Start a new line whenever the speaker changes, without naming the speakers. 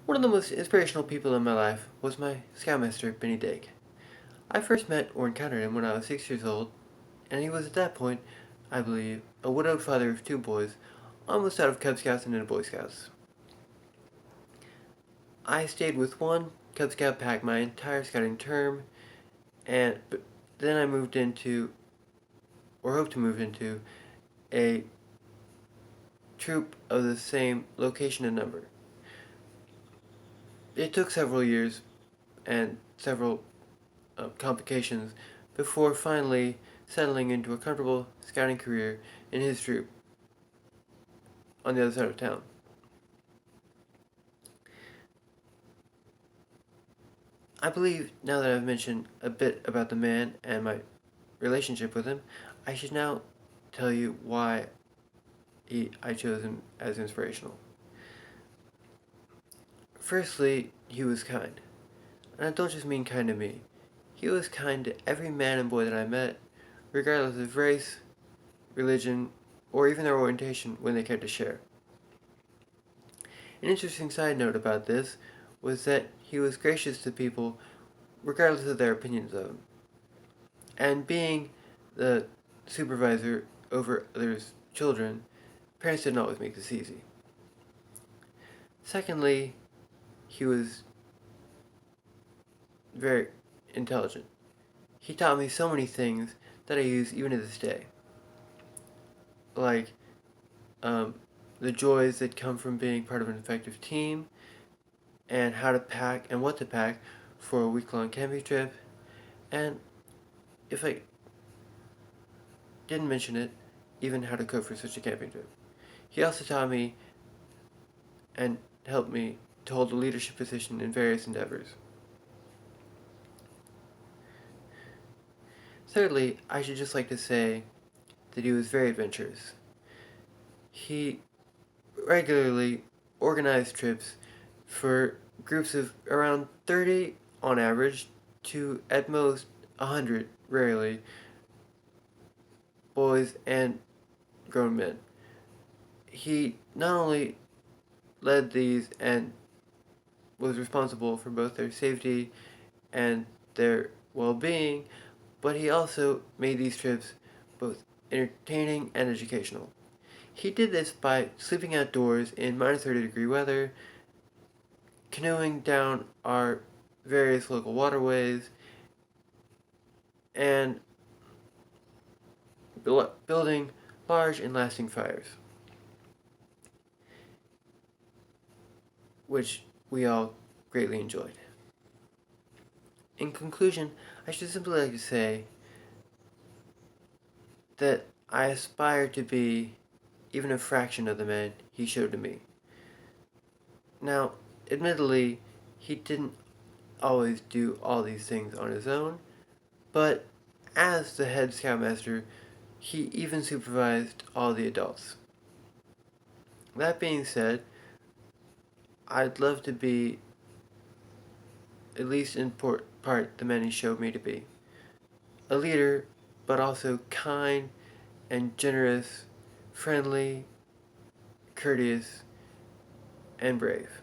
One of the most inspirational people in my life was my scoutmaster, Benny Dake. I first met or encountered him when I was 6 years old, and he was at that point, I believe, a widowed father of two boys, almost out of Cub Scouts and into Boy Scouts. I stayed with one Cub Scout pack my entire scouting term, and then I moved into, or hoped to move into, a troop of the same location and number. It took several years and several complications before finally settling into a comfortable scouting career in his troop on the other side of town. I believe now that I've mentioned a bit about the man and my relationship with him, I should now tell you why I chose him as inspirational. Firstly, he was kind. And I don't just mean kind to me. He was kind to every man and boy that I met, regardless of race, religion, or even their orientation when they cared to share. An interesting side note about this was that he was gracious to people regardless of their opinions of him. And being the supervisor over others' children, parents didn't always make this easy. Secondly, he was very intelligent. He taught me so many things that I use even to this day. Like the joys that come from being part of an effective team, and how to pack and what to pack for a week-long camping trip. And if I didn't mention it, even how to cook for such a camping trip. He also taught me and helped me to hold a leadership position in various endeavors. Thirdly, I should just like to say that he was very adventurous. He regularly organized trips for groups of around 30 on average to at most 100, rarely, boys and grown men. He not only led these and was responsible for both their safety and their well-being, but he also made these trips both entertaining and educational. He did this by sleeping outdoors in minus 30-degree weather, canoeing down our various local waterways, and building large and lasting fires, which we all greatly enjoyed. In conclusion, I should simply like to say that I aspire to be even a fraction of the man he showed to me. Now, admittedly, he didn't always do all these things on his own, but as the head scoutmaster, he even supervised all the adults. That being said, I'd love to be, at least in part, the man he showed me to be. A leader, but also kind and generous, friendly, courteous, and brave.